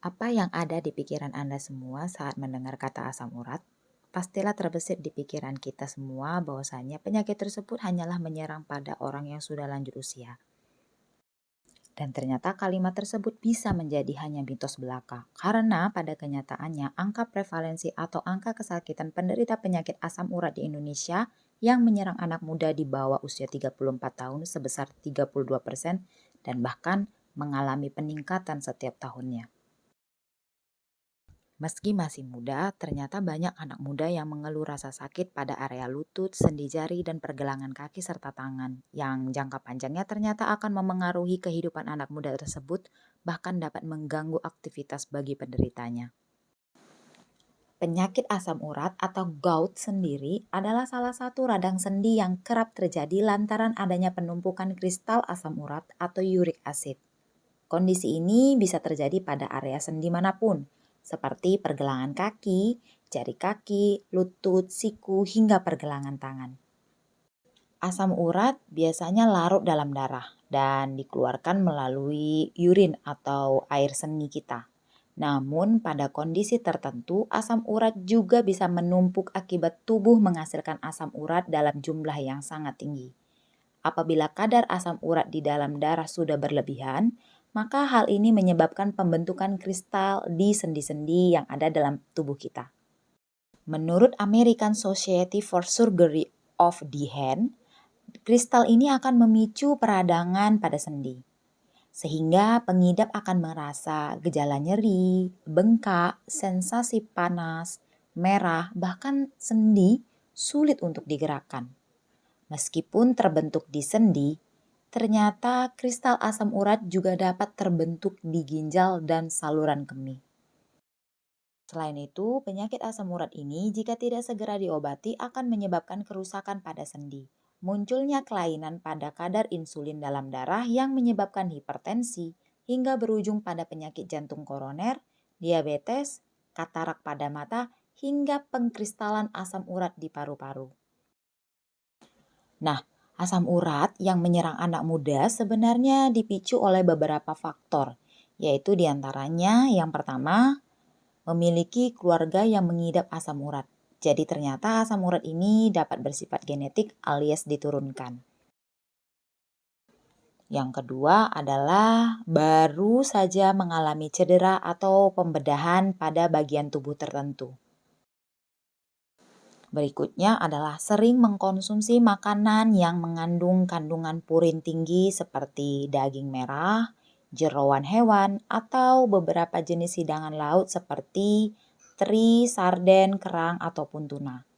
Apa yang ada di pikiran Anda semua saat mendengar kata asam urat? Pastilah terbesit di pikiran kita semua bahwasanya penyakit tersebut hanyalah menyerang pada orang yang sudah lanjut usia. Dan ternyata kalimat tersebut bisa menjadi hanya mitos belaka. Karena pada kenyataannya angka prevalensi atau angka kesakitan penderita penyakit asam urat di Indonesia yang menyerang anak muda di bawah usia 34 tahun sebesar 32% dan bahkan mengalami peningkatan setiap tahunnya. Meski masih muda, ternyata banyak anak muda yang mengeluh rasa sakit pada area lutut, sendi jari, dan pergelangan kaki serta tangan, yang jangka panjangnya ternyata akan memengaruhi kehidupan anak muda tersebut, bahkan dapat mengganggu aktivitas bagi penderitanya. Penyakit asam urat atau gout sendiri adalah salah satu radang sendi yang kerap terjadi lantaran adanya penumpukan kristal asam urat atau uric acid. Kondisi ini bisa terjadi pada area sendi manapun, seperti pergelangan kaki, jari kaki, lutut, siku, hingga pergelangan tangan. Asam urat biasanya larut dalam darah dan dikeluarkan melalui urin atau air seni kita. Namun pada kondisi tertentu, asam urat juga bisa menumpuk akibat tubuh menghasilkan asam urat dalam jumlah yang sangat tinggi. Apabila kadar asam urat di dalam darah sudah berlebihan, maka hal ini menyebabkan pembentukan kristal di sendi-sendi yang ada dalam tubuh kita. Menurut American Society for Surgery of the Hand, kristal ini akan memicu peradangan pada sendi, sehingga pengidap akan merasa gejala nyeri, bengkak, sensasi panas, merah, bahkan sendi sulit untuk digerakkan. Meskipun terbentuk di sendi, ternyata kristal asam urat juga dapat terbentuk di ginjal dan saluran kemih. Selain itu, penyakit asam urat ini jika tidak segera diobati akan menyebabkan kerusakan pada sendi. Munculnya kelainan pada kadar insulin dalam darah yang menyebabkan hipertensi hingga berujung pada penyakit jantung koroner, diabetes, katarak pada mata, hingga pengkristalan asam urat di paru-paru. Nah, asam urat yang menyerang anak muda sebenarnya dipicu oleh beberapa faktor, yaitu diantaranya yang pertama, memiliki keluarga yang mengidap asam urat. Jadi ternyata asam urat ini dapat bersifat genetik alias diturunkan. Yang kedua adalah baru saja mengalami cedera atau pembedahan pada bagian tubuh tertentu. Berikutnya adalah sering mengkonsumsi makanan yang mengandung kandungan purin tinggi seperti daging merah, jeroan hewan, atau beberapa jenis hidangan laut seperti teri, sarden, kerang, ataupun tuna.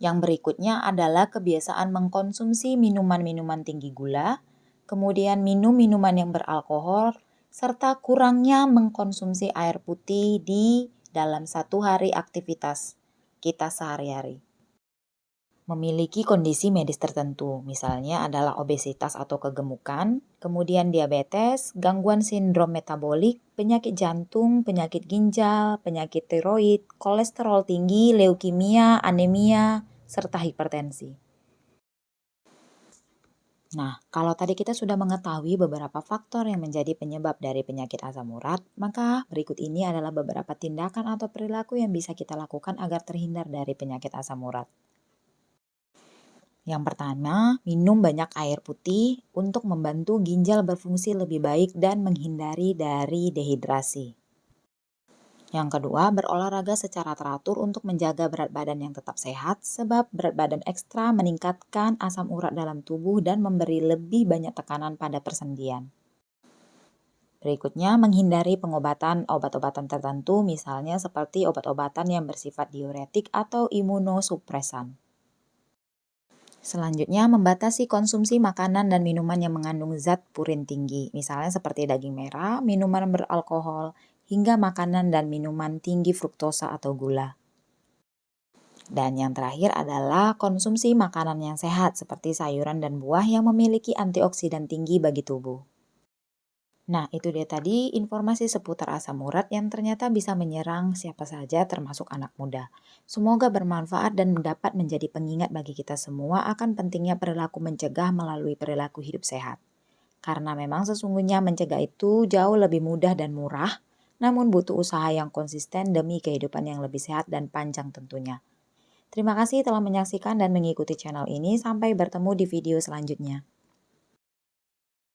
Yang berikutnya adalah kebiasaan mengkonsumsi minuman-minuman tinggi gula, kemudian minum minuman yang beralkohol, serta kurangnya mengkonsumsi air putih di dalam satu hari aktivitas kita sehari-hari. Memiliki kondisi medis tertentu, misalnya adalah obesitas atau kegemukan, kemudian diabetes, gangguan sindrom metabolik, penyakit jantung, penyakit ginjal, penyakit tiroid, kolesterol tinggi, leukemia, anemia, serta hipertensi. Nah, kalau tadi kita sudah mengetahui beberapa faktor yang menjadi penyebab dari penyakit asam urat, maka berikut ini adalah beberapa tindakan atau perilaku yang bisa kita lakukan agar terhindar dari penyakit asam urat. Yang pertama, minum banyak air putih untuk membantu ginjal berfungsi lebih baik dan menghindari dari dehidrasi. Yang kedua, berolahraga secara teratur untuk menjaga berat badan yang tetap sehat, sebab berat badan ekstra meningkatkan asam urat dalam tubuh dan memberi lebih banyak tekanan pada persendian. Berikutnya, menghindari pengobatan obat-obatan tertentu, misalnya seperti obat-obatan yang bersifat diuretik atau imunosupresan. Selanjutnya, membatasi konsumsi makanan dan minuman yang mengandung zat purin tinggi, misalnya seperti daging merah, minuman beralkohol, hingga makanan dan minuman tinggi fruktosa atau gula. Dan yang terakhir adalah konsumsi makanan yang sehat seperti sayuran dan buah yang memiliki antioksidan tinggi bagi tubuh. Nah, itu dia tadi informasi seputar asam urat yang ternyata bisa menyerang siapa saja termasuk anak muda. Semoga bermanfaat dan dapat menjadi pengingat bagi kita semua akan pentingnya perilaku mencegah melalui perilaku hidup sehat. Karena memang sesungguhnya mencegah itu jauh lebih mudah dan murah, namun butuh usaha yang konsisten demi kehidupan yang lebih sehat dan panjang tentunya. Terima kasih telah menyaksikan dan mengikuti channel ini. Sampai bertemu di video selanjutnya.